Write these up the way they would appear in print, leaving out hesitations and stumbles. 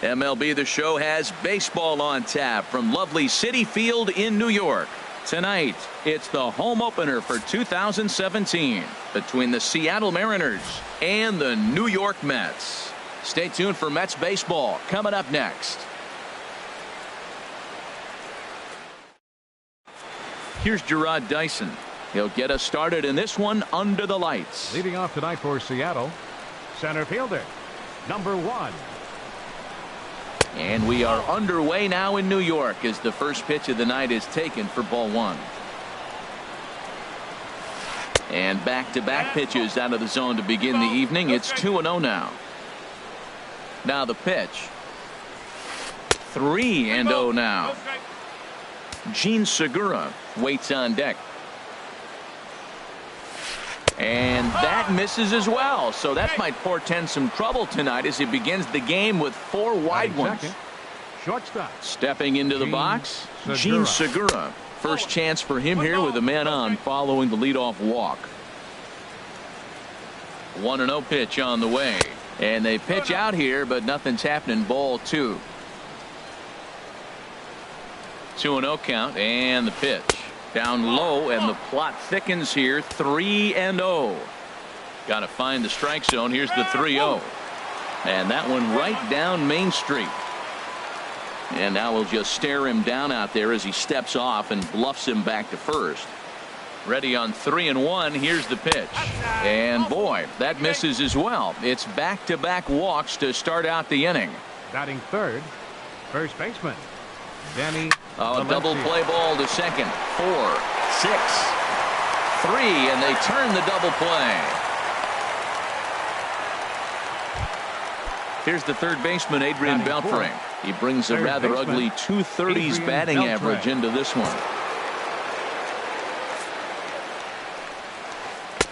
MLB The Show has baseball on tap from lovely Citi Field in New York. Tonight, it's the home opener for 2017 between the Seattle Mariners and the New York Mets. Stay tuned for Mets baseball coming up next. Here's Gerard Dyson. He'll get us started in this one under the lights. Leading off tonight for Seattle, center fielder, number 1. And we are underway now in New York as the first pitch of the night is taken for ball 1. And back-to-back pitches out of the zone to begin the evening. It's 2-0 now. Now the pitch. 3-0 now. Gene Segura waits on deck. And that misses as well. So that might portend some trouble tonight as he begins the game with 4 wide ones. Shortstop. Stepping into the box, Gene Segura. First chance for him here with a man on following the leadoff walk. 1-0 pitch on the way. And they pitch out here, but nothing's happening. Ball 2. 2-0 count and the pitch. Down low, and the plot thickens here. 3-0. Got to find the strike zone. Here's the 3-0. And that one right down Main Street. And now we'll just stare him down out there as he steps off and bluffs him back to first. Ready on 3-1. Here's the pitch. And boy, that misses as well. It's back-to-back walks to start out the inning. Batting third, first baseman, Danny. A double play ball to second. 4, 6, 3, and they turn the double play. Here's the third baseman, Adrian Beltre. He brings a rather ugly 230s batting average into this one.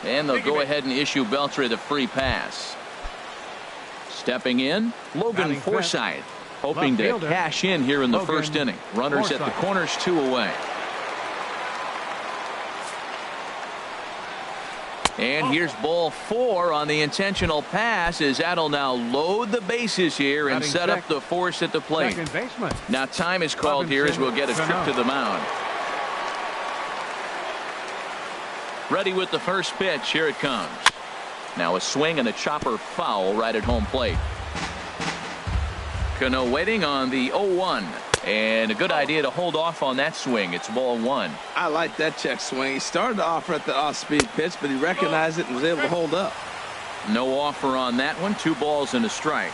And they'll go ahead and issue Beltre the free pass. Stepping in, Logan Forsythe. Hoping to cash in here in the first inning. Runners at the corners, 2 away. And here's ball 4 on the intentional pass as that'll now load the bases here and set up the force at the plate. Now time is called here as we'll get a trip to the mound. Ready with the first pitch. Here it comes. Now a swing and a chopper foul right at home plate. Cano waiting on the 0-1, and a good idea to hold off on that swing. It's ball 1. I like that check swing. He started to offer at the off-speed pitch, but he recognized it and was able to hold up. No offer on that one. 2 balls and a strike.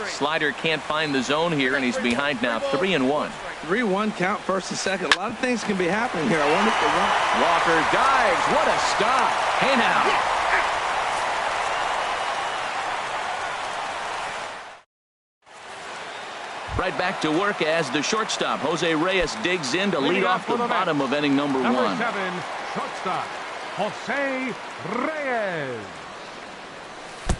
Slider can't find the zone here, and he's behind now. 3-1. 3-1 count, first and second. A lot of things can be happening here. I wonder if they run. Walker dives. What a stop. Hey now. Right back to work as the shortstop, Jose Reyes, digs in to lead off the bottom of inning number 1. Number 7, shortstop, Jose Reyes.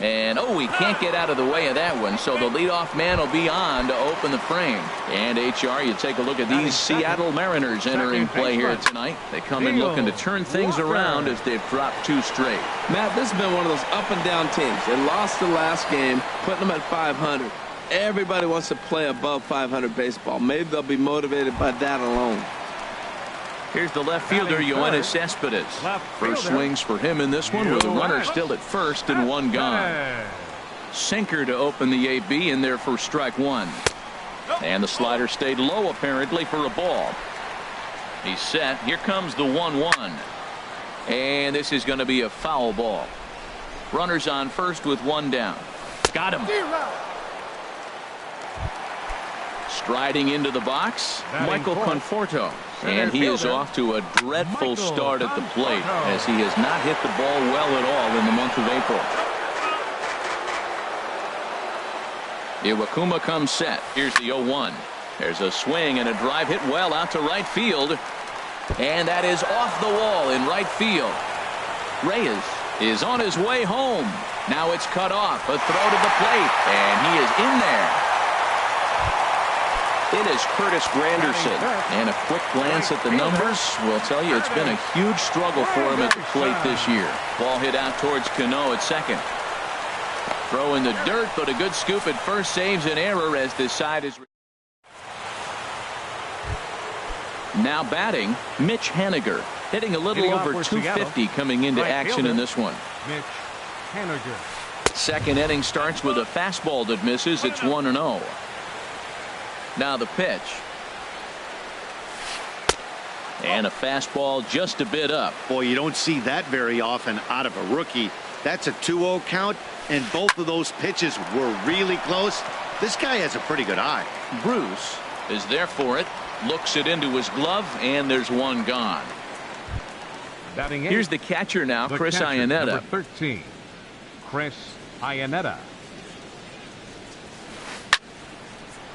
And he can't get out of the way of that one, so the leadoff man will be on to open the frame. And HR, you take a look at these Seattle Mariners entering play here tonight. They come in looking to turn things around as they've dropped 2 straight. Matt, this has been one of those up and down teams. They lost the last game, putting them at 500. Everybody wants to play above 500 baseball. Maybe they'll be motivated by that alone. Here's the left fielder, Yoenis Cespedes. First swings for him in this one with the runner still at first and 1 gone. Sinker to open the AB in there for strike 1. And the slider stayed low apparently for a ball. He's set. Here comes the 1-1. And this is going to be a foul ball. Runners on first with 1 down. Got him. Striding into the box, Michael Conforto. And he is off to a dreadful start at the plate as he has not hit the ball well at all in the month of April. Iwakuma comes set. Here's the 0-1. There's a swing and a drive hit well out to right field. And that is off the wall in right field. Reyes is on his way home. Now it's cut off. A throw to the plate. And he is in there. It is Curtis Granderson, and a quick glance at the numbers will tell you it's been a huge struggle for him at the plate this year. Ball hit out towards Cano at second. Throw in the dirt, but a good scoop at first saves an error as this side is. Now batting, Mitch Haniger, hitting a little over 250 coming into action in this one. Mitch Haniger. Second inning starts with a fastball that misses. It's 1-0. Now the pitch. And a fastball just a bit up. Boy, you don't see that very often out of a rookie. That's a 2-0 count, and both of those pitches were really close. This guy has a pretty good eye. Bruce is there for it. Looks it into his glove, and there's one gone. Batting Here's the catcher now, Chris Iannetta. Number 13, Chris Iannetta.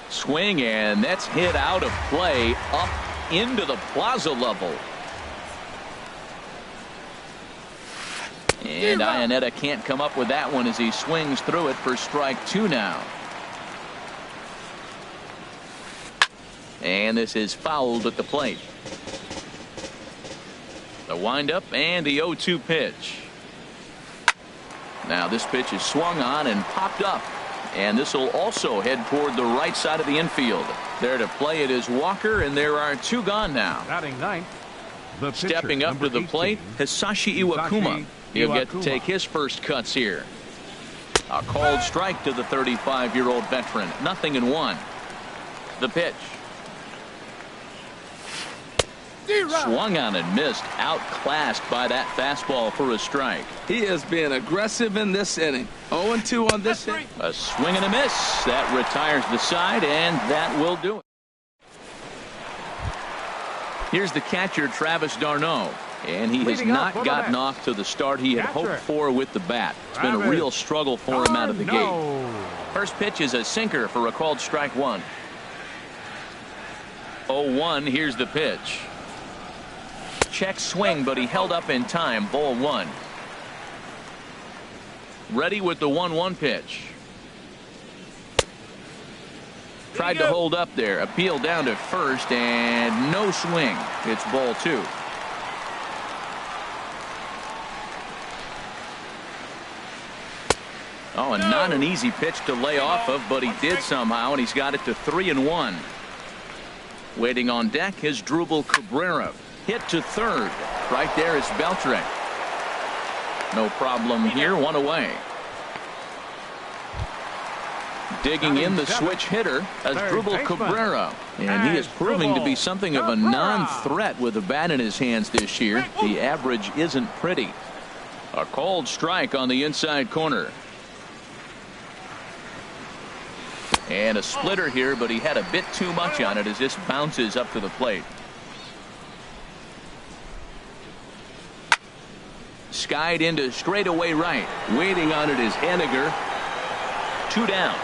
Swing, and that's hit out of play up into the plaza level. And Iannetta can't come up with that one as he swings through it for strike 2 now. And this is fouled at the plate. The windup and the 0-2 pitch. Now this pitch is swung on and popped up. And this will also head toward the right side of the infield. There to play it is Walker, and there are 2 gone now. Batting ninth, the pitcher, stepping up to the 18, plate, Hisashi Iwakuma. He'll get to take his first cuts here. A called strike to the 35-year-old veteran. 0-1. The pitch. Swung on and missed. Outclassed by that fastball for a strike. He is being aggressive in this inning. 0-2 on this hit. A swing and a miss. That retires the side, and that will do it. Here's the catcher, Travis d'Arnaud. And he has not gotten off to the start he had hoped for with the bat. It's been a real struggle for him out of the gate. First pitch is a sinker for a called strike 1. 0-1. Here's the pitch. Check swing, but he held up in time. Ball 1. Ready with the 1-1 pitch. Tried to hold up there. Appeal down to first, and no swing. It's ball 2. Oh, and not an easy pitch to lay off of, but he did somehow, and he's got it to 3-1. Waiting on deck is Drupal Cabrera. Hit to third. Right there is Beltre. No problem here. 1 away. Digging in the switch hitter as Drupal Cabrera. And he is proving to be something of a non-threat with a bat in his hands this year. The average isn't pretty. A called strike on the inside corner. And a splitter here, but he had a bit too much on it as this bounces up to the plate. Skied into straightaway right. Waiting on it is Haniger. 2 down.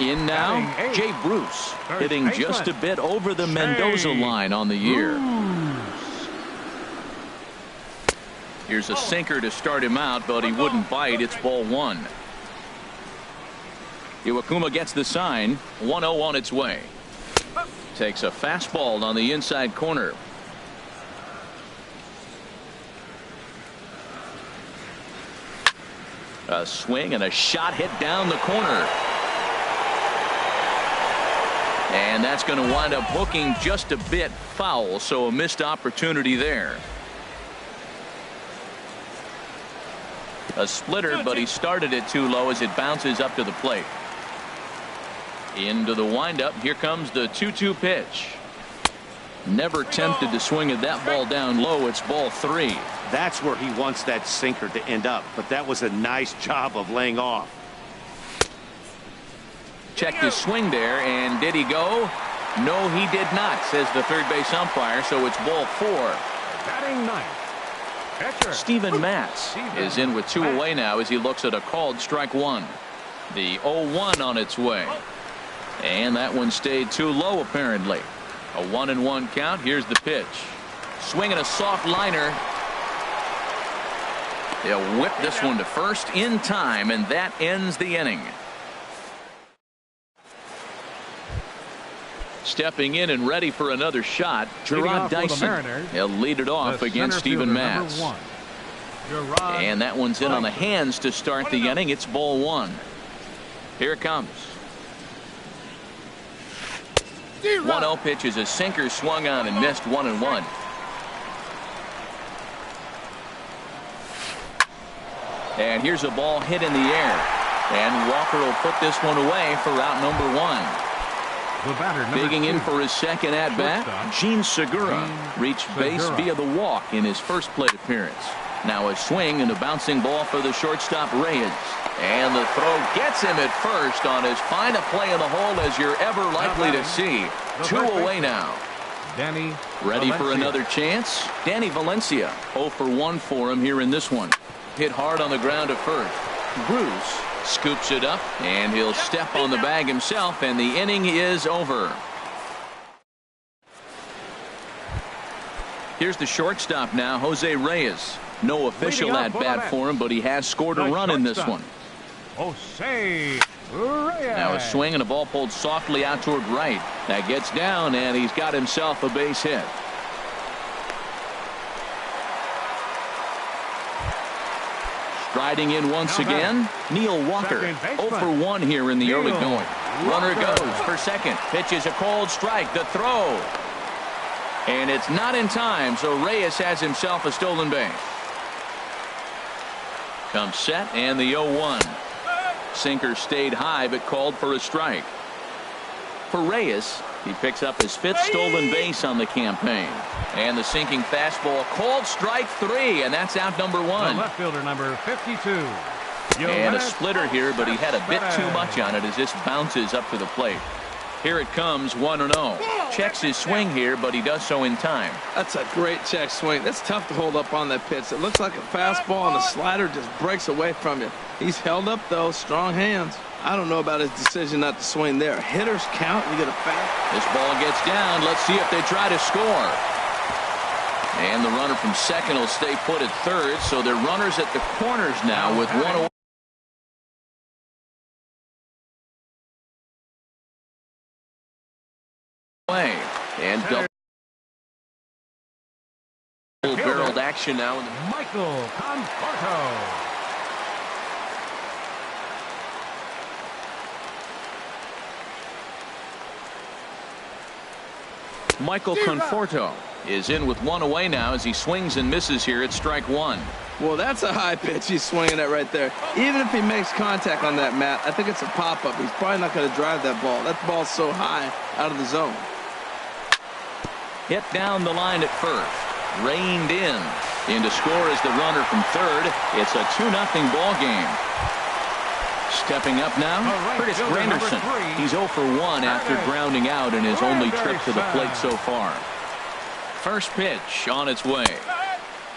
In now, Jay Bruce, hitting just a bit over the Mendoza line on the year. Here's a sinker to start him out, but he wouldn't bite. It's ball 1. Iwakuma gets the sign. 1-0 on its way. Takes a fastball on the inside corner. A swing and a shot hit down the corner. And that's going to wind up hooking just a bit foul, so a missed opportunity there. A splitter, but he started it too low as it bounces up to the plate. Into the windup. Here comes the 2-2 pitch. Never tempted to swing at that ball down low. It's ball 3. That's where he wants that sinker to end up, but that was a nice job of laying off. Checked his swing there, and did he go? No, he did not, says the third base umpire, so it's ball 4. Batting ninth, catcher Steven Matz is in with 2 away now as he looks at a called strike 1. The 0-1 on its way. And that one stayed too low, apparently. A 1-1 count. Here's the pitch. Swinging a soft liner. They'll whip this one to first in time, and that ends the inning. Stepping in and ready for another shot, Gerard Dyson. He'll lead it off against Steven Matz. And that one's in on the hands to start the inning. It's ball one. Here it comes. 1-0 pitch is a sinker swung on and missed 1-1. And here's a ball hit in the air. And Walker will put this one away for out number one. Digging in for his second at-bat, Gene Segura reached base via the walk in his first plate appearance. Now a swing and a bouncing ball for the shortstop Reyes. And the throw gets him at first on as fine a play in the hole as you're ever likely to see. 2 away now. Danny Ready for Valencia. another chance? Danny Valencia. 0 for 1 for him here in this one. Hit hard on the ground at first. Bruce scoops it up, and he'll step on the bag himself, and the inning is over. Here's the shortstop now, Jose Reyes. No official at-bat for him, but he has scored a run in this one. Jose Reyes. Now a swing and a ball pulled softly out toward right. That gets down, and he's got himself a base hit. Striding in once again, Neil Walker. 0 for 1 here in the early going. Runner goes for second. Pitches a cold strike. The throw. And it's not in time, so Reyes has himself a stolen base. Comes set, and the 0-1. Sinker stayed high, but called for a strike. For Reyes, he picks up his 5th stolen base on the campaign. And the sinking fastball, called strike 3, and that's out number 1. The left fielder, number 52. And a splitter here, but he had a bit too much on it as this bounces up to the plate. Here it comes, 1-0. Checks his swing here, but he does so in time. That's a great check swing. That's tough to hold up on that pitch. It looks like a fastball, and the slider just breaks away from you. He's held up, though. Strong hands. I don't know about his decision not to swing there. Hitters count. You get a fast. This ball gets down. Let's see if they try to score. And the runner from second will stay put at third, so they're runners at the corners now with 1 away. And double-barreled action now. Michael Conforto. Michael Conforto is in with 1 away now as he swings and misses here at strike 1. Well, that's a high pitch he's swinging at right there. Even if he makes contact on that, Matt, I think it's a pop-up. He's probably not going to drive that ball. That ball's so high out of the zone. Hit down the line at first. Reined in. In to score is the runner from third. It's a 2-0 ball game. Stepping up now, Curtis Granderson. He's 0 for 1 after grounding out in his only trip to the plate so far. First pitch on its way.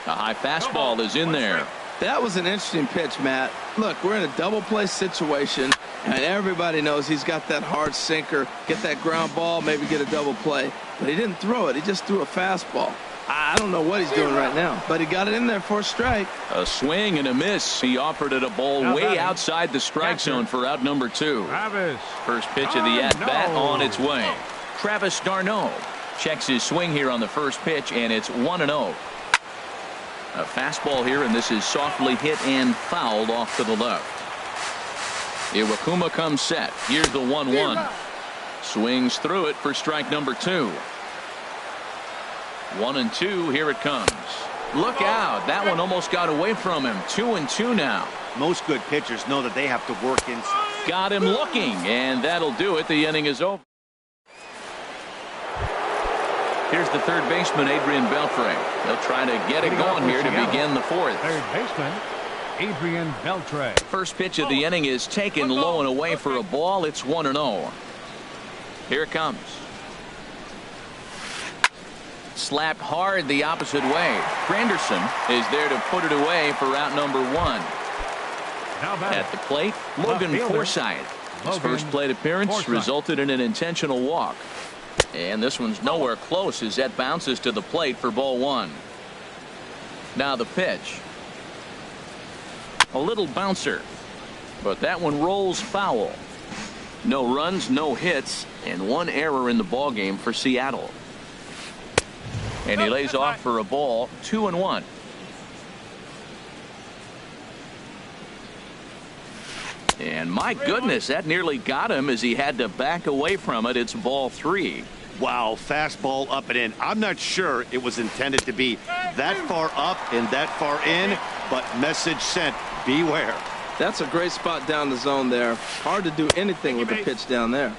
A high fastball is in there. That was an interesting pitch, Matt. Look, we're in a double play situation, and everybody knows he's got that hard sinker. Get that ground ball, maybe get a double play. But he didn't throw it. He just threw a fastball. I don't know what he's doing right now, but he got it in there for a strike. A swing and a miss. He offered it a ball way outside the strike zone for out number 2. First pitch of the at-bat on its way. Travis d'Arnaud checks his swing here on the first pitch, and it's 1-0. A fastball here, and this is softly hit and fouled off to the left. Iwakuma comes set. Here's the 1-1. Swings through it for strike number 2. 1-2. Here it comes. Look out. That one almost got away from him. 2-2 now. Most good pitchers know that they have to work inside. Got him looking, and that'll do it. The inning is over. Here's the third baseman, Adrian Beltre. They'll try to get it going here to begin the fourth. Third baseman, Adrian Beltre. First pitch of the inning is taken low and away for a ball. It's 1-0. Here it comes. Slapped hard the opposite way. Granderson is there to put it away for out number 1. At the plate, Logan Forsythe. His first plate appearance resulted in an intentional walk. And this one's nowhere close as that bounces to the plate for ball 1. Now the pitch. A little bouncer, but that one rolls foul. No runs, no hits, and 1 error in the ball game for Seattle. And he lays off for a ball. 2-1. And my goodness, that nearly got him as he had to back away from it. It's ball 3. Wow, fastball up and in. I'm not sure it was intended to be that far up and that far in, but message sent, beware. That's a great spot down the zone there. Hard to do anything with the pitch down there.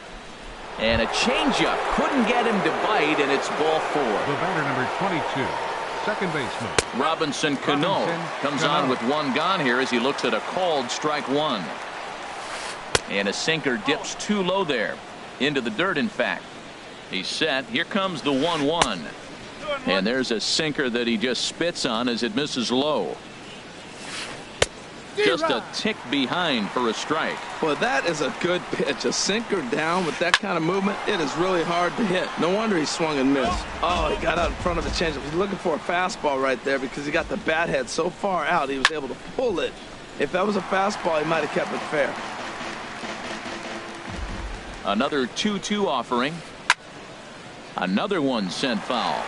And a changeup. Couldn't get him to bite, and it's ball 4. The batter, number 22, second baseman Robinson Cano comes on with one gone here as he looks at a called strike 1. And a sinker dips too low there. Into the dirt, in fact. He's set. Here comes the 1-1. And there's a sinker that he just spits on as it misses low. Just a tick behind for a strike. Well, that is a good pitch. A sinker down with that kind of movement, it is really hard to hit. No wonder he swung and missed. Oh, he got out in front of the changeup. He's looking for a fastball right there because he got the bat head so far out he was able to pull it. If that was a fastball, he might have kept it fair. Another 2-2 offering. Another one sent foul.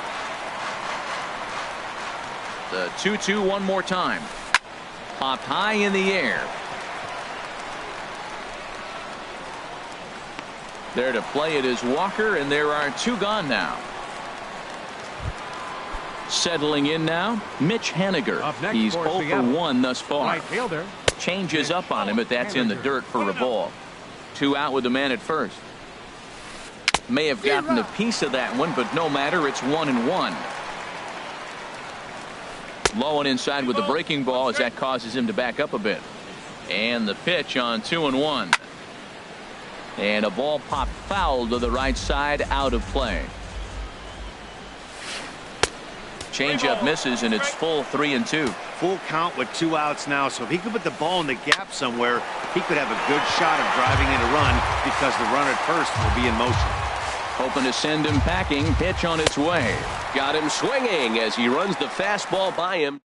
The 2-2 one more time. Popped high in the air. There to play it is Walker, and there are 2 gone now. Settling in now, Mitch Haniger. He's 0 for 1 thus far. Right fielder. Changes up on him, but that's in the dirt for a ball. 2 out with the man at first. May have gotten a piece of that one, but no matter. It's 1-1. Low and inside with the breaking ball as that causes him to back up a bit. And the pitch on 2-1. And a ball popped foul to the right side, out of play. Changeup misses, and it's full 3-2. Full count with 2 outs now, so if he could put the ball in the gap somewhere, he could have a good shot of driving in a run because the runner at first will be in motion. Hoping to send him packing. Pitch on its way. Got him swinging as he runs the fastball by him.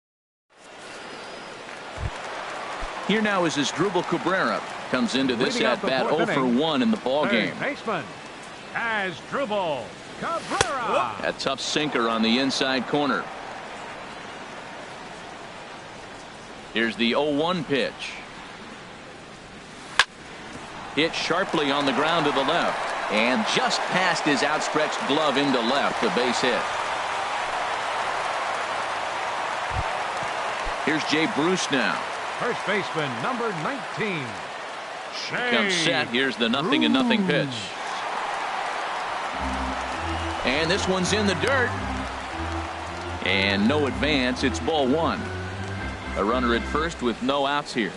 Here now is Asdrubal Cabrera. Comes into this at bat 0 for 1 in the ball game. Baseman Asdrubal Cabrera. A tough sinker on the inside corner. Here's the 0-1 pitch. Hit sharply on the ground to the left. And just past his outstretched glove into left, a base hit. Here's Jay Bruce now. First baseman, number 19. Comes set. Here's the 0-0 pitch. And this one's in the dirt. And no advance. It's ball 1. A runner at first with no outs here.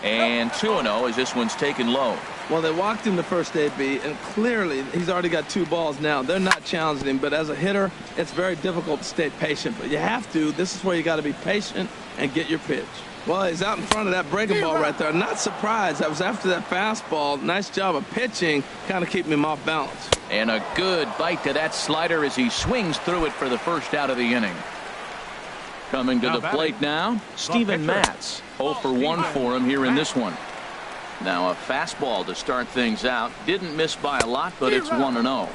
And 2-0 as this one's taken low. Well, they walked him to first AB, and clearly he's already got 2 balls now. They're not challenging him, but as a hitter, it's very difficult to stay patient. But you have to. This is where you got to be patient and get your pitch. Well, he's out in front of that breaking ball right there. Not surprised. That was after that fastball. Nice job of pitching, kind of keeping him off balance. And a good bite to that slider as he swings through it for the first out of the inning. Coming to the plate now, Steven Matz. 0 for 1 for him here in this one. Now a fastball to start things out. Didn't miss by a lot, but it's 1-0.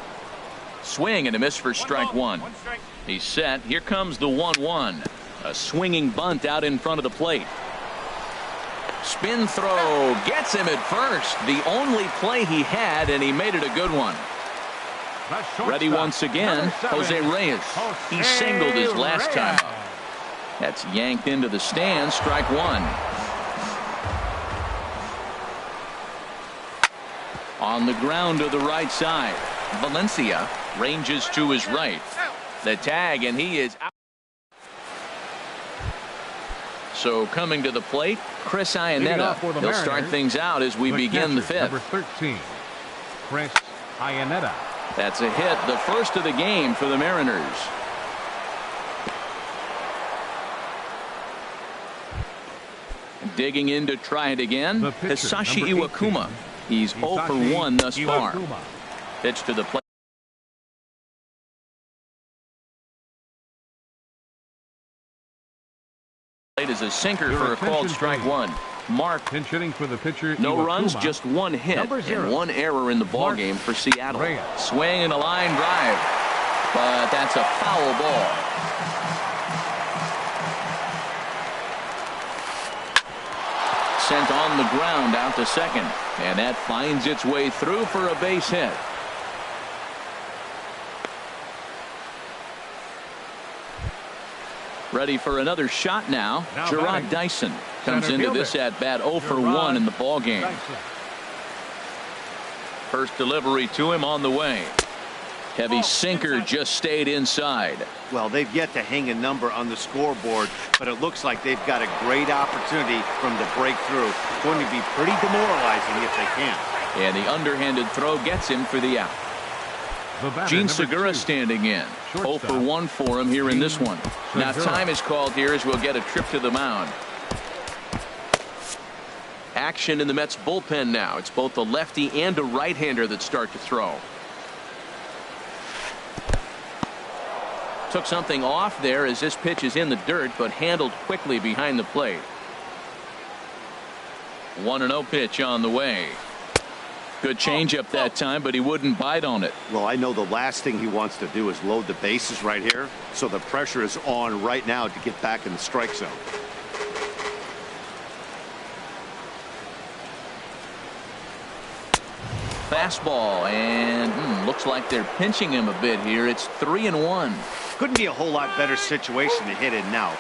Swing and a miss for strike 1. He's set. Here comes the 1-1. A swinging bunt out in front of the plate. Spin throw gets him at first. The only play he had, and he made it a good one. Ready once again, Jose Reyes. He singled his last time up. That's yanked into the stands. Strike 1. On the ground to the right side. Valencia ranges to his right. The tag, and he is out. So coming to the plate, Chris Iannetta. He'll start things out as we begin the 5th. Number 13, Chris Iannetta. That's a hit, the first of the game for the Mariners. Digging in to try it again, Hisashi Iwakuma. He's 0 for 1 thus far. Pitch to the plate. Is a sinker for a called strike 1. Mark. Pinch hitting for the pitcher. No runs, just 1 hit and 1 error in the ball game for Seattle. Swing and a line drive, but that's a foul ball. Sent on on the ground out to second, and that finds its way through for a base hit. Ready for another shot now. Gerard Dyson comes into this at bat 0 for 1 in the ball game. First delivery to him on the way. Heavy sinker just stayed inside. Well, they've yet to hang a number on the scoreboard, but it looks like they've got a great opportunity from the breakthrough. Going to be pretty demoralizing if they can. And the underhanded throw gets him for the out. Gene Segura standing in. 0 for 1 for him here in this one. Now time is called here as we'll get a trip to the mound. Action in the Mets bullpen now. It's both a lefty and a right-hander that start to throw. Took something off there as this pitch is in the dirt, but handled quickly behind the plate. 1-0 pitch on the way. Good changeup that time, but he wouldn't bite on it. Well, I know the last thing he wants to do is load the bases right here, so the pressure is on right now to get back in the strike zone. Fastball, and looks like they're pinching him a bit here. It's 3-1. Couldn't be a whole lot better situation to hit in now.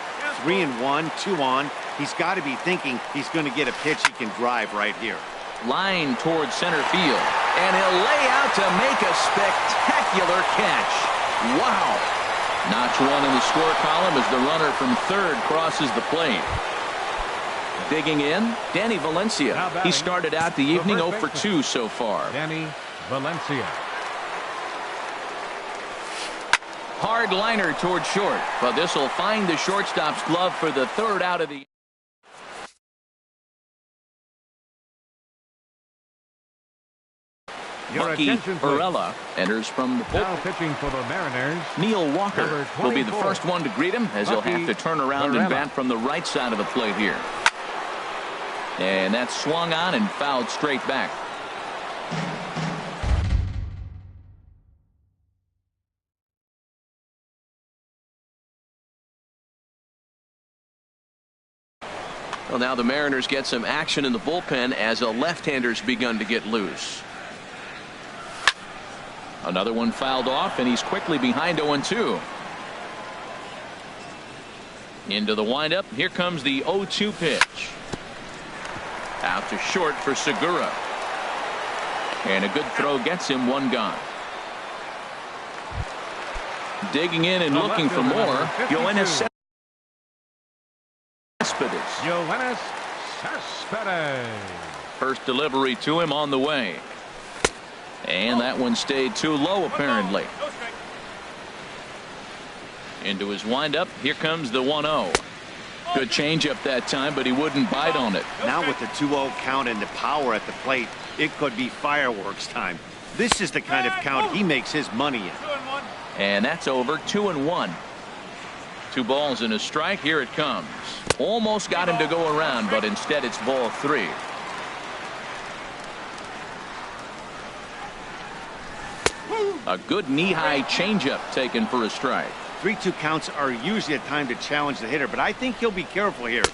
3-1, 2 on. He's got to be thinking he's going to get a pitch he can drive right here. Line towards center field, and he'll lay out to make a spectacular catch. Wow. Notch 1 in the score column as the runner from third crosses the plate. Digging in, Danny Valencia. He started out the evening 0 for 2 so far. Danny Valencia. Hard liner toward short, but this will find the shortstop's glove for the third out of the. Bucky Barella enters from the Now bullpen. pitching for the Mariners. Neil Walker Number will be the 24. first one to greet him as he'll have to turn around and bat from the right side of the plate here. And that's swung on and fouled straight back. Well, now the Mariners get some action in the bullpen as a left-hander's begun to get loose. Another one fouled off, and he's quickly behind 0-2. Into the windup. Here comes the 0-2 pitch. Out to short for Segura. And a good throw gets him one gone. Digging in and looking for more. Yoenis Cespedes. Yoenis Cespedes. First delivery to him on the way. And that one stayed too low apparently. Into his windup. Here comes the 1-0. Good changeup that time, but he wouldn't bite on it. Now with the 2-0 count and the power at the plate, it could be fireworks time. This is the kind of count he makes his money in. And that's over. 2-1. 2 balls and a strike. Here it comes. Almost got him to go around, but instead it's ball 3. A good knee-high changeup taken for a strike. 3-2 counts are usually a time to challenge the hitter, but I think he'll be careful here.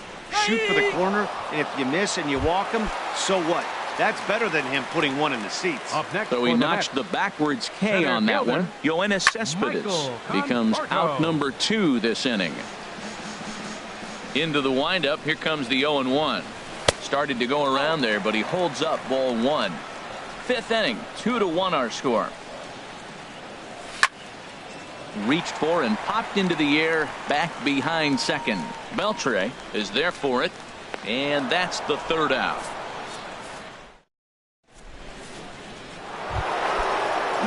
Shoot for the corner, and if you miss and you walk him, so what? That's better than him putting one in the seats. Up next So he for notched the backwards K Center on that fielder, one. Yoenis Cespedes Michael becomes Conforto. out number 2 this inning. Into the windup. Here comes the 0-1. Started to go around there, but he holds up ball 1. 5th inning. 2-1 our score. Reached for and popped into the air back behind second. Beltre is there for it, and that's the 3rd out.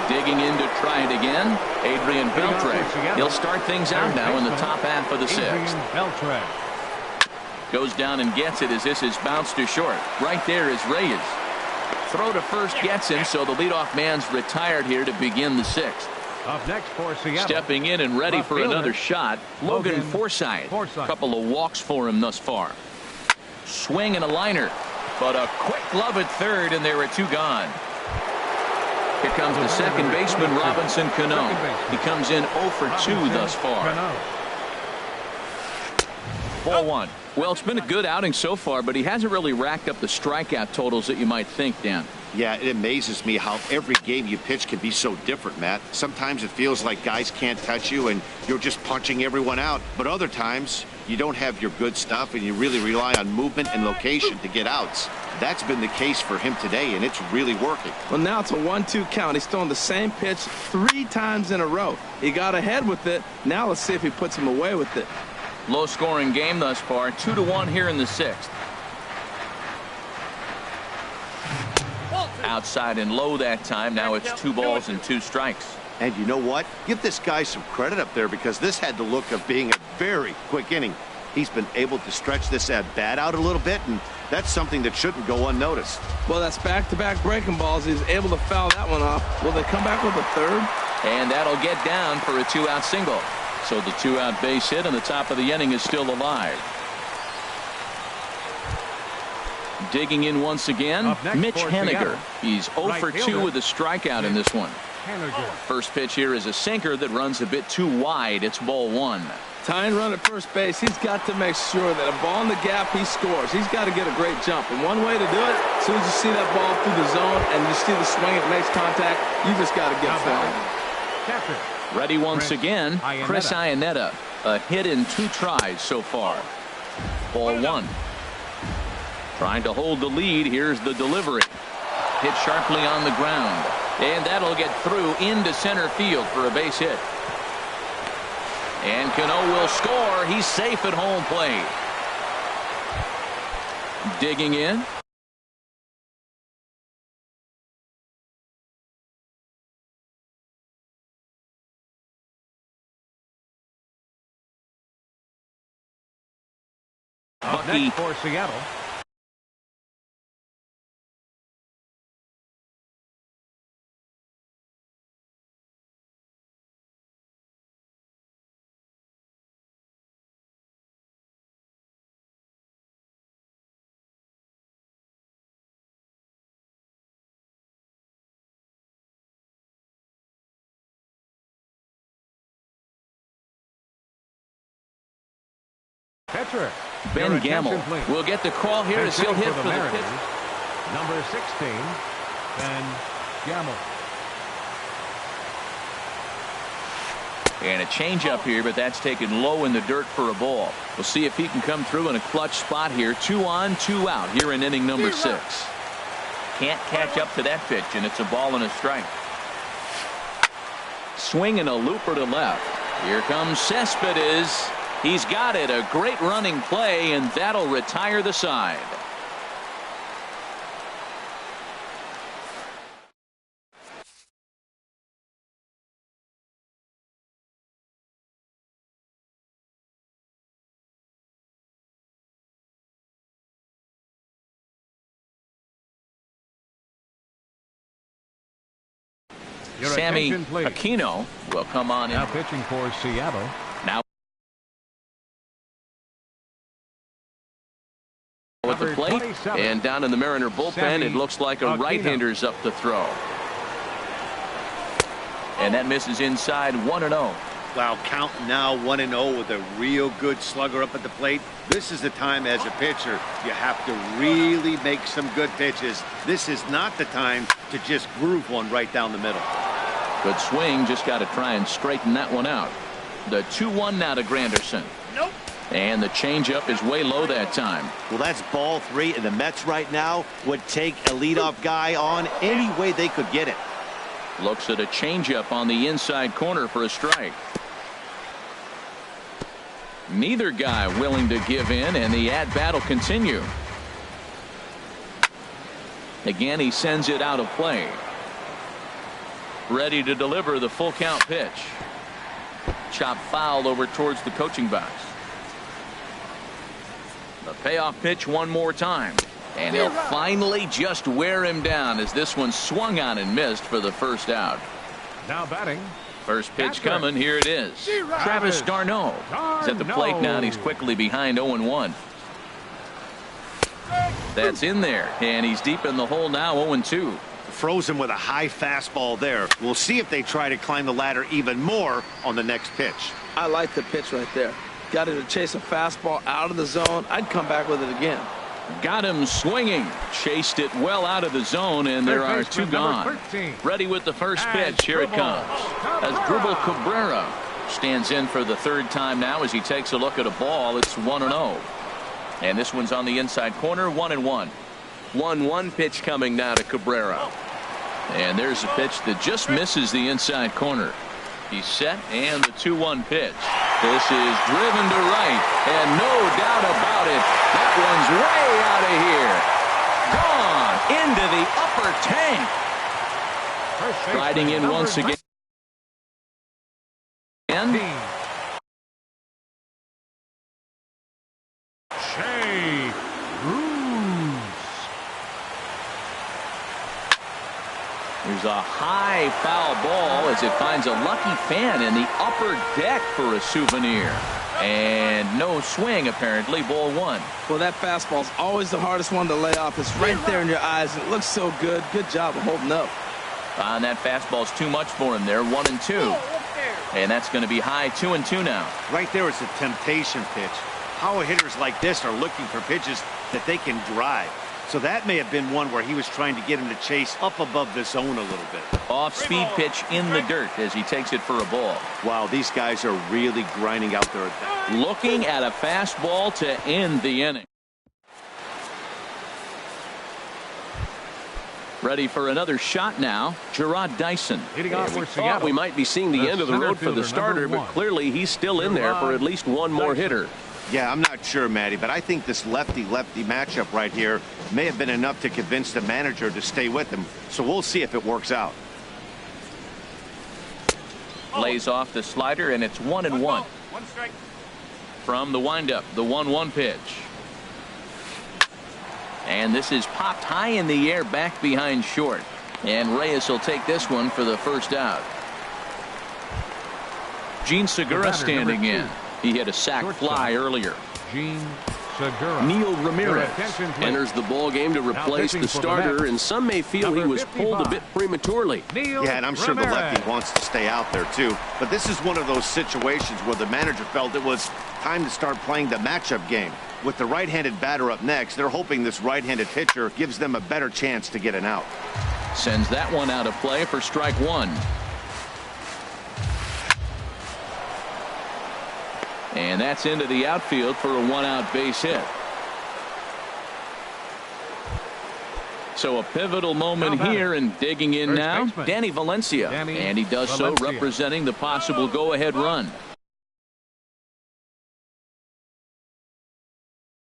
Digging in to try it again, Adrian Beltre. He'll start things out now in the top half of the 6th. Beltre. Goes down and gets it as this is bounced to short. Right there is Reyes. Throw to first gets him, so the leadoff man's retired here to begin the 6th. Up next for Seattle. Stepping in and ready Left for fielder, another shot. Logan Forsythe. Couple of walks for him thus far. Swing and a liner, but a quick glove at third, and there are 2 gone. Here comes the second baseman, Robinson Cano. He comes in 0 for 2 thus far. Ball 1. Well, it's been a good outing so far, but he hasn't really racked up the strikeout totals that you might think, Dan. Yeah, it amazes me how every game you pitch can be so different, Matt. Sometimes it feels like guys can't touch you and you're just punching everyone out. But other times, you don't have your good stuff and you really rely on movement and location to get outs. That's been the case for him today, and it's really working. Well, now it's a 1-2 count. He's throwing the same pitch 3 times in a row. He got ahead with it. Now let's see if he puts him away with it. Low-scoring game thus far, 2-1 here in the 6th. Outside and low that time. Now it's 2 balls and 2 strikes. And you know what? Give this guy some credit up there because this had the look of being a very quick inning. He's been able to stretch this at-bat out a little bit, and that's something that shouldn't go unnoticed. Well, that's back-to-back breaking balls. He's able to foul that one off. Will they come back with a third? And that'll get down for a 2-out single. So the 2-out base hit, and the top of the inning is still alive. Digging in once again, Mitch Haniger. He's 0 for 2 with a strikeout in this one. First pitch here is a sinker that runs a bit too wide. It's ball 1. Tying run at first base. He's got to make sure that a ball in the gap, he scores. He's got to get a great jump. And one way to do it, as soon as you see that ball through the zone and you see the swing, it makes contact, you just got to get flying. Ready once again, Chris Iannetta. A hit in 2 tries so far. Ball 1. Trying to hold the lead. Here's the delivery. Hit sharply on the ground. And that'll get through into center field for a base hit. And Cano will score. He's safe at home plate. Digging in. Bucky for Seattle. Pitcher. Ben Gamble will get the call here as he'll hit for the pitch. Number 16, Ben Gamble. And a changeup here, but that's taken low in the dirt for a ball. We'll see if he can come through in a clutch spot here. 2 on, 2 out here in inning number 6. Can't catch up to that pitch, and it's a ball and a strike. Swing and a looper to left. Here comes Cespedes. He's got it. A great running play, and that'll retire the side. Sammy Aquino will come on in. Now pitching for Seattle. Now at the plate and down in the Mariner bullpen, it looks like a right-hander's up to throw. And that misses inside. 1-0. Wow, count now 1-0 with a real good slugger up at the plate. This is the time as a pitcher you have to really make some good pitches. This is not the time to just groove one right down the middle. Good swing. Just got to try and straighten that one out. The 2-1 now to Granderson. Nope. And the changeup is way low that time. Well, that's ball 3, and the Mets right now would take a leadoff guy on any way they could get it. Looks at a changeup on the inside corner for a strike. Neither guy willing to give in, and the at-bat will continue. Again, he sends it out of play. Ready to deliver the full count pitch. Chop foul over towards the coaching box. The payoff pitch one more time. And he'll finally just wear him down as this one swung on and missed for the first out. Now batting. First pitch coming. Here it is. Travis d'Arnaud is at the plate now, and he's quickly behind 0-1. That's in there, and he's deep in the hole now. 0-2. Frozen with a high fastball there. We'll see if they try to climb the ladder even more on the next pitch. I like the pitch right there. got him to chase a fastball out of the zone, I'd come back with it again. Got him swinging. Chased it well out of the zone, and there are two gone. Ready with the first pitch. Here it comes. Asdrubal Cabrera stands in for the third time now as he takes a look at a ball. It's 1-0. And this one's on the inside corner, 1-1. 1-1 pitch coming now to Cabrera. And there's a pitch that just misses the inside corner. He's set, and the 2-1 pitch. This is driven to right, and no doubt about it, that one's way out of here. Gone into the upper tank. Striding in once again. There's a high foul ball as it finds a lucky fan in the upper deck for a souvenir. And no swing, apparently. Ball one. Well, that fastball's always the hardest one to lay off. It's right there in your eyes. It looks so good. Good job of holding up. And that fastball's too much for him there. 1-2. And that's going to be high 2-2 now. Right there is a temptation pitch. Power hitters like this are looking for pitches that they can drive. So that may have been one where he was trying to get him to chase up above the zone a little bit. Off-speed pitch in the dirt as he takes it for a ball. Wow, these guys are really grinding out there at that. Looking at a fastball to end the inning. Ready for another shot now. Gerard Dyson. We thought we might be seeing the end of the road for the starter, but clearly he's still in there for at least one more hitter. Yeah, I'm not sure, Matty, but I think this lefty-lefty matchup right here may have been enough to convince the manager to stay with him. So we'll see if it works out. Lays off the slider, and it's 1-1. From the windup, the 1-1 pitch. And this is popped high in the air back behind short. And Reyes will take this one for the first out. Gene Segura standing in. He hit a sac fly earlier. Gene Segura. Neil Ramirez enters the ball game to replace the starter, and some may feel he was pulled a bit prematurely. Yeah, and I'm sure the lefty wants to stay out there too. But this is one of those situations where the manager felt it was time to start playing the matchup game. With the right-handed batter up next, they're hoping this right-handed pitcher gives them a better chance to get an out. Sends that one out of play for strike one. And that's into the outfield for a one-out base hit. So a pivotal moment here, and digging in now, Danny Valencia. And he does so representing the possible go-ahead run.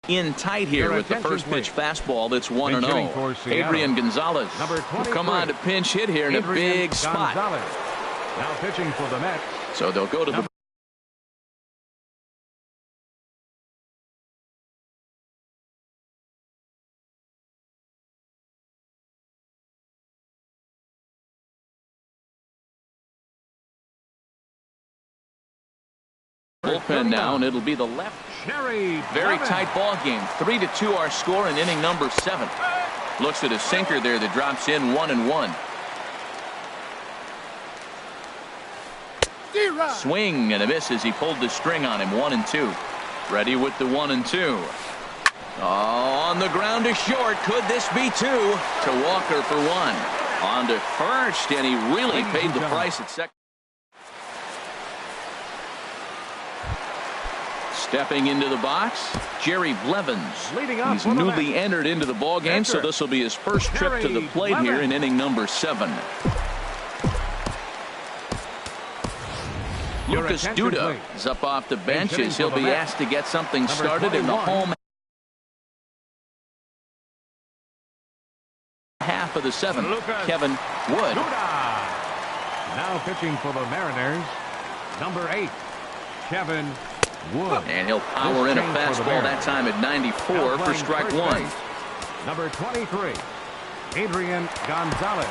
In tight here with the first pitch fastball. That's 1-0. Adrian Gonzalez will come on to pinch hit here in a big spot. Now pitching for the Mets. So they'll go to the bullpen now, and it'll be the left. Very tight ball game. 3-2 our score in inning number 7. Looks at a sinker there that drops in 1-1. Swing and a miss as he pulled the string on him. 1-2. Ready with the 1-2. Oh, on the ground to short. Could this be 2? To Walker for 1. On to first, and he really paid the price at second. Stepping into the box, Jerry Blevins. He's newly entered into the ball game, so this will be his first trip to the plate here in inning number 7. Lucas Duda is up off the bench as he'll be asked to get something started in the home half of the 7th. Kevin Wood. Now pitching for the Mariners, number 8, Kevin Wood. And he'll power in a fastball that time at 94 for strike 1. Number 23, Adrian Gonzalez.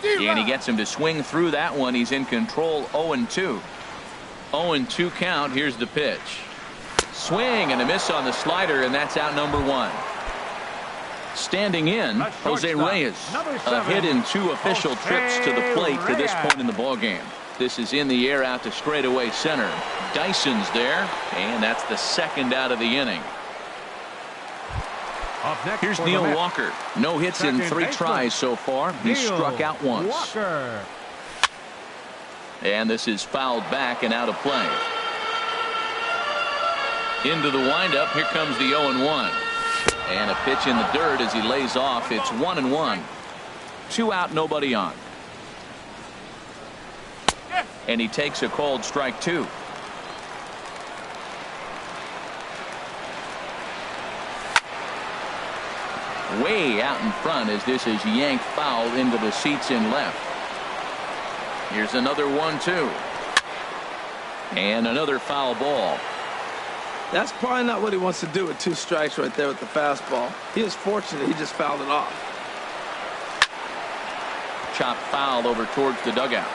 And he gets him to swing through that one. He's in control. 0-2. 0-2 count. Here's the pitch. Swing and a miss on the slider, and that's out number 1. Standing in, Jose Reyes. A hit in 2 official trips to the plate to this point in the ballgame. This is in the air out to straightaway center. Dyson's there, and that's the second out of the inning. Here's Neil Walker. No hits in 3 tries so far. He's struck out once. And this is fouled back and out of play. Into the windup. Here comes the 0-1. And a pitch in the dirt as he lays off. It's 1-1. 2 out, nobody on. And he takes a called strike 2. Way out in front as this is yanked foul into the seats in left. Here's another 1-2. And another foul ball. That's probably not what he wants to do with 2 strikes right there with the fastball. He is fortunate he just fouled it off. Chop foul over towards the dugout.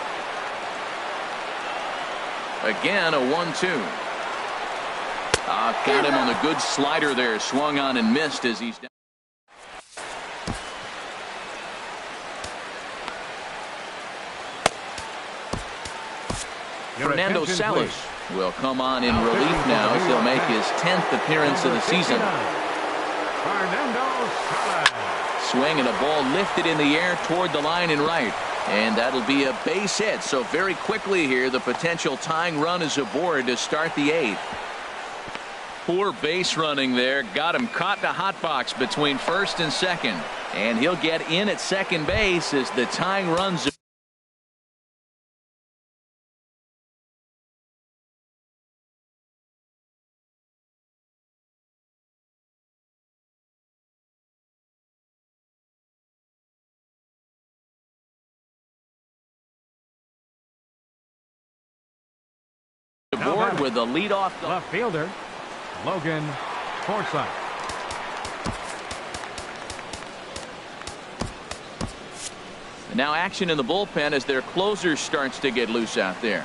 Again a 1-2. Got him on the good slider there. Swung on and missed as he's down. Fernando Salas will come on in relief now as he'll make his 10th appearance of the season. Swing and a ball lifted in the air toward the line and right. And that'll be a base hit. So very quickly here, the potential tying run is aboard to start the 8th. Poor base running there. Got him caught in a hot box between first and second. And he'll get in at second base as the tying runs. Aboard with the leadoff left fielder, Logan Forsythe. Now action in the bullpen as their closer starts to get loose out there.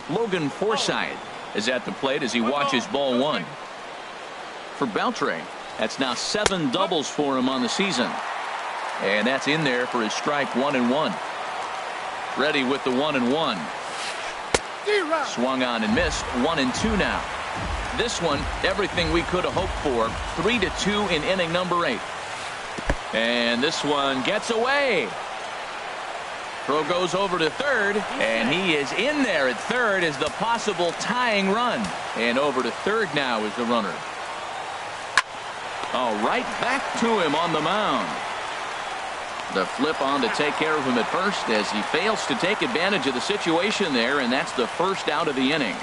Logan Forsythe is at the plate as he watches ball 1. For Beltre, that's now 7 doubles for him on the season. And that's in there for his strike 1-1. Ready with the 1-1. Swung on and missed. 1-2 now. This one, everything we could have hoped for. 3-2 in inning number 8. And this one gets away. Throw goes over to third, and he is in there at third as the possible tying run. And over to third now is the runner. Oh, right back to him on the mound. The flip on to take care of him at first as he fails to take advantage of the situation there, and that's the first out of the inning.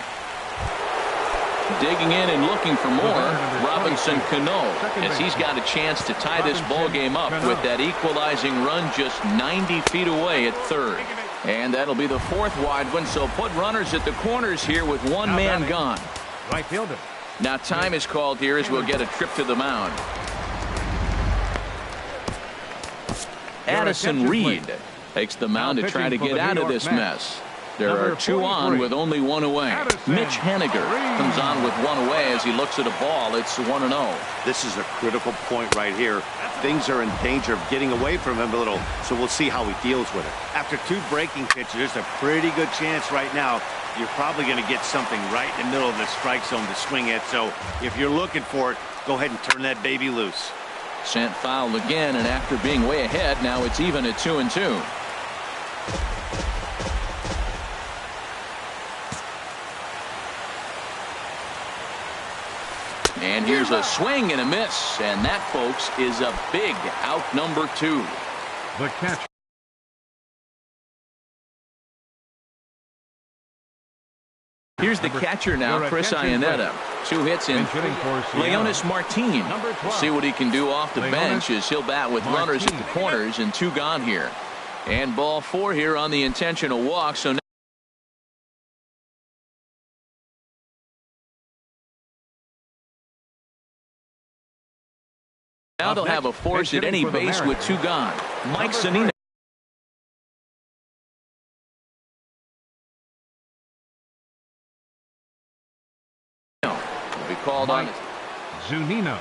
Digging in and looking for more, Robinson Cano, as he's got a chance to tie this ball game up with that equalizing run just 90 feet away at third. And that'll be the 4th wide one, so put runners at the corners here with one man gone. Right fielder. Now time is called here as we'll get a trip to the mound. Addison Reed takes the mound to try to get out of this mess. There are 2 on with only 1 away. Mitch Haniger comes on with 1 away as he looks at a ball. It's 1-0. This is a critical point right here. Things are in danger of getting away from him a little, so we'll see how he deals with it. After 2 breaking pitches, there's a pretty good chance right now you're probably going to get something right in the middle of the strike zone to swing at. So if you're looking for it, go ahead and turn that baby loose. Sent foul again, and after being way ahead, now it's even at 2-2. And here's a swing and a miss, and that, folks, is a big out number 2. The catch. Here's the catcher now, Chris Iannetta. 2 hits in. Leonis Martin. We'll see what he can do off the bench as he'll bat with runners at the corners and 2 gone here. And ball 4 here on the intentional walk. So now they'll have a force at any base with 2 gone. Mike Zunino. Will be called on. Zunino.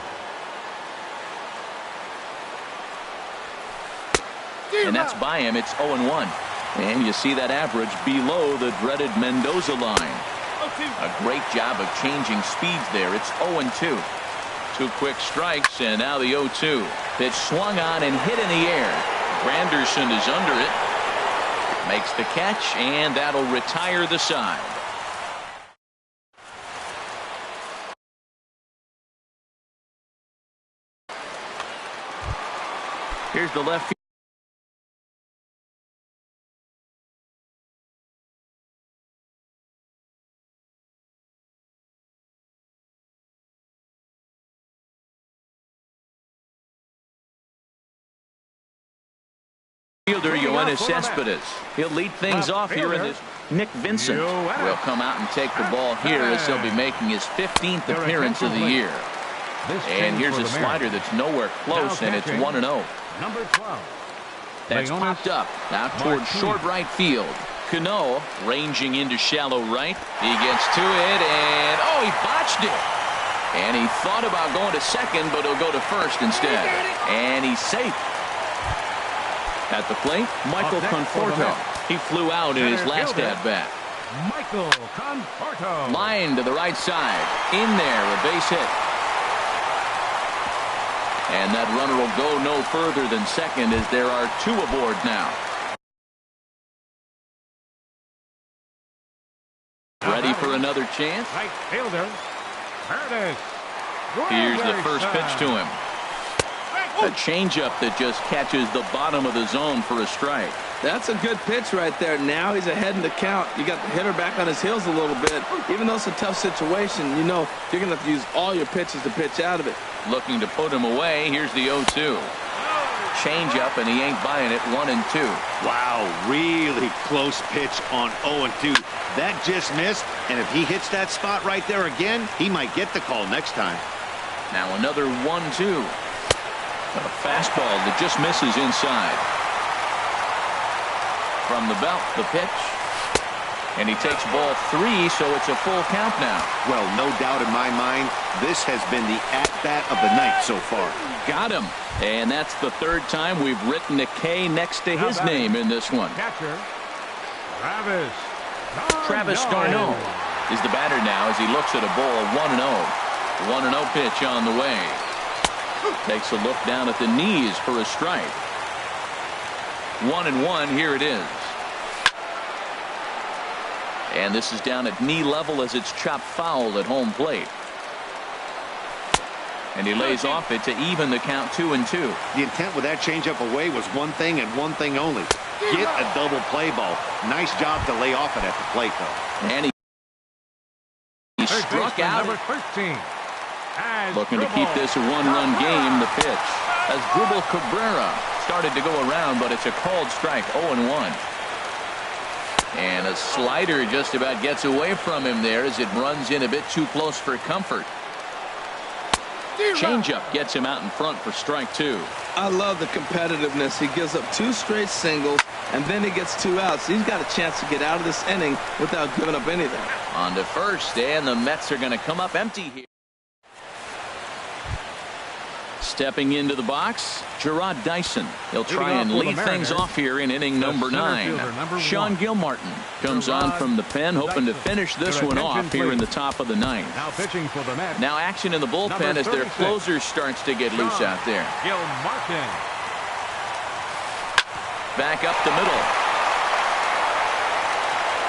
and that's by him. It's 0-1. And you see that average below the dreaded Mendoza line. A great job of changing speeds there. It's 0-2. 2 quick strikes, and now the 0-2. Pitch swung on and hit in the air. Granderson is under it. Makes the catch, and that'll retire the side. Here's the left fielder, Yoenis Cespedes. He'll lead things off here in this. Nick Vincent will come out and take the ball here as he'll be making his 15th appearance of the year. And here's a slider that's nowhere close, and it's 1-0. Number 12. That's popped up now towards short right field. Cano ranging into shallow right. He gets to it, and he botched it. And he thought about going to second, but he'll go to first instead. And he's safe. At the plate, Michael Conforto. He flew out in his last at-bat. Michael Conforto. Line to the right side. In there, a base hit. And that runner will go no further than second as there are 2 aboard now. Ready for another chance? Right fielder. Curtis. Here's the first pitch to him. A changeup that just catches the bottom of the zone for a strike. That's a good pitch right there. Now he's ahead in the count. You got the hitter back on his heels a little bit. Even though it's a tough situation, you know you're going to have to use all your pitches to pitch out of it. Looking to put him away. Here's the 0-2. Changeup, and he ain't buying it. 1-2. Wow, really close pitch on 0-2. That just missed, and if he hits that spot right there again, he might get the call next time. Now another 1-2. A fastball that just misses inside. From the belt, the pitch. And he takes ball 3, so it's a full count now. Well, no doubt in my mind, this has been the at-bat of the night so far. Got him. And that's the 3rd time we've written a K next to his name in this one. Catcher, Travis Darno is the batter now as he looks at a ball. 1-0. 1-0 pitch on the way. Takes a look down at the knees for a strike. 1-1. Here it is. And this is down at knee level as it's chopped foul at home plate. And he lays off it to even the count 2-2. The intent with that changeup away was one thing and one thing only. Get a double play ball. Nice job to lay off it at the plate, though. And he struck out. Number 13. Looking to keep this a 1-run game. The pitch as Dribble Cabrera started to go around, but it's a called strike. 0-1. And a slider just about gets away from him there as it runs in a bit too close for comfort. Changeup gets him out in front for strike 2. I love the competitiveness. He gives up 2 straight singles, and then he gets 2 outs. He's got a chance to get out of this inning without giving up anything. On to first, and the Mets are going to come up empty here. Stepping into the box, Gerard Dyson. He'll try and lead things off here in inning number 9. Sean Gilmartin comes on from the pen, hoping to finish this one off here in the top of the 9th. Now pitching for the Mets. Now action in the bullpen as their closer starts to get loose out there. Gilmartin. Back up the middle.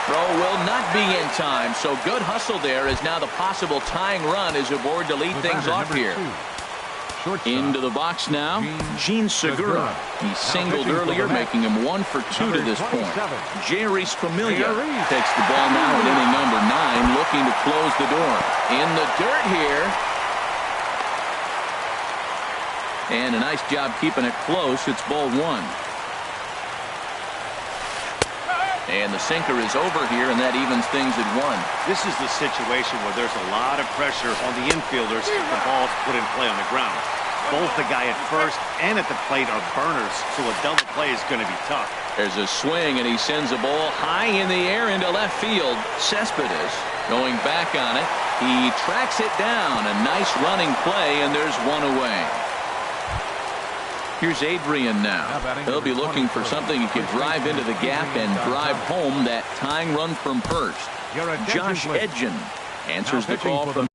Throw will not be in time, so good hustle there as now the possible tying run is aboard to lead things off here. Into the box now, Gene Segura. He singled earlier, making him 1 for 2 to this point. Jerry Familia takes the ball now in inning number 9, looking to close the door. In the dirt here. And a nice job keeping it close. It's ball 1. And the sinker is over here, and that evens things at 1. This is the situation where there's a lot of pressure on the infielders if the ball's put in play on the ground. Both the guy at first and at the plate are burners, so a double play is going to be tough. There's a swing, and he sends a ball high in the air into left field. Cespedes going back on it. He tracks it down. A nice running play, and there's 1 away. Here's Adrian now. He'll be looking for something he can drive into the gap and drive home that tying run from first. Josh Edgen answers the call from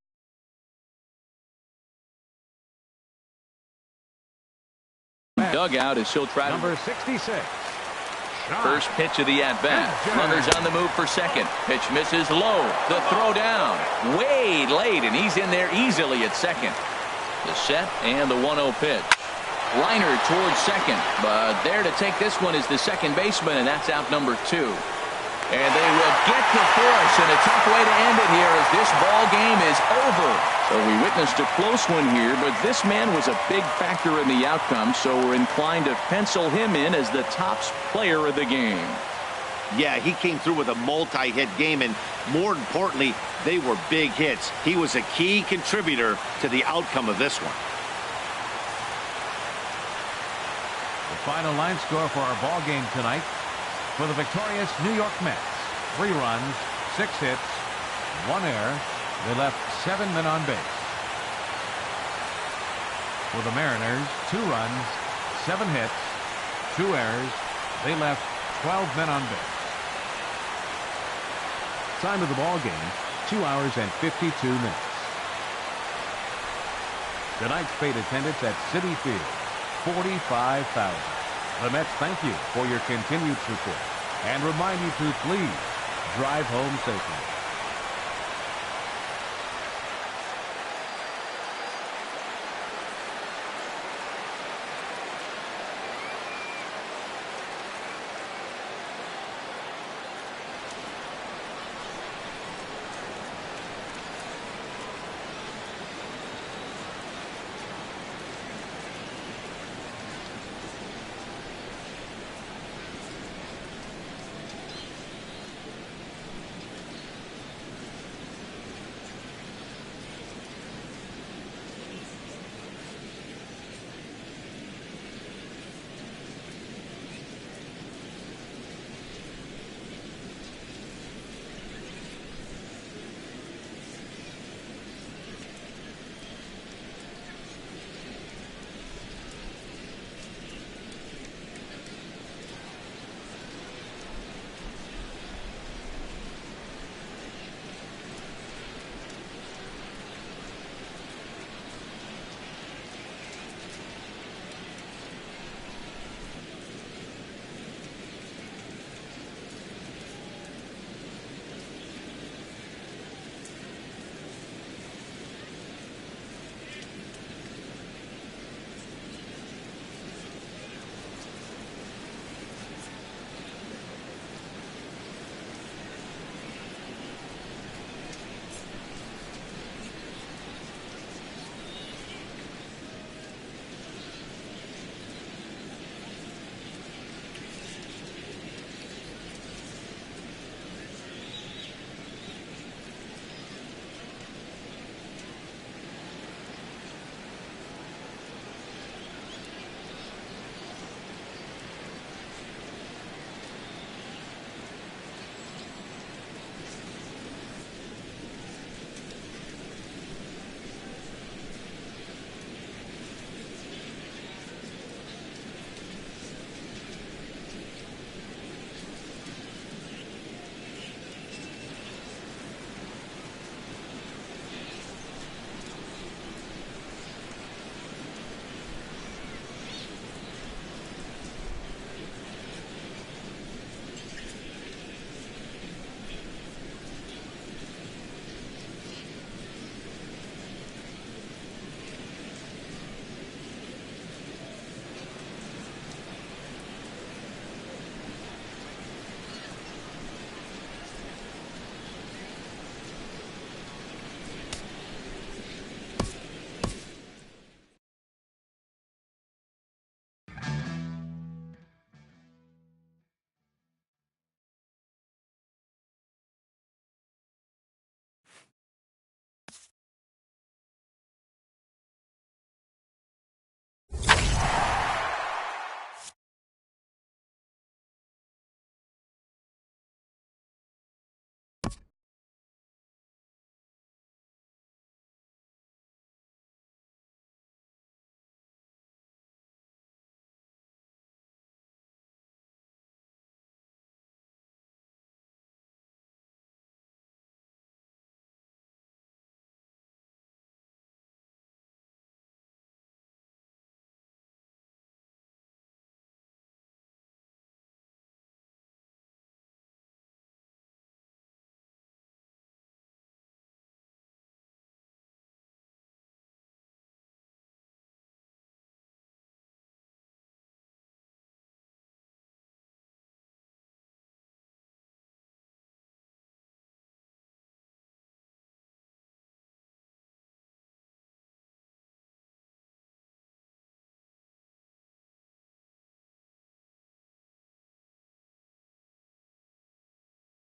dugout as he'll try number 66. first pitch of the at-bat. Runners on the move for second. Pitch misses low. The throw down way late, and he's in there easily at second. The set and the 1-0 pitch. Liner towards second, but there to take this one is the second baseman, and that's out number 2. And they will get to force, and a tough way to end it here as this ball game is over. So we witnessed a close one here, but this man was a big factor in the outcome, so we're inclined to pencil him in as the top player of the game. Yeah, he came through with a multi-hit game, and more importantly, they were big hits. He was a key contributor to the outcome of this one. The final line score for our ball game tonight. For the victorious New York Mets, 3 runs, 6 hits, 1 error. They left 7 men on base. For the Mariners, 2 runs, 7 hits, 2 errors. They left 12 men on base. Time of the ball game, 2 hours and 52 minutes. Tonight's paid attendance at Citi Field, 45,000. The Mets thank you for your continued support and remind you to please drive home safely.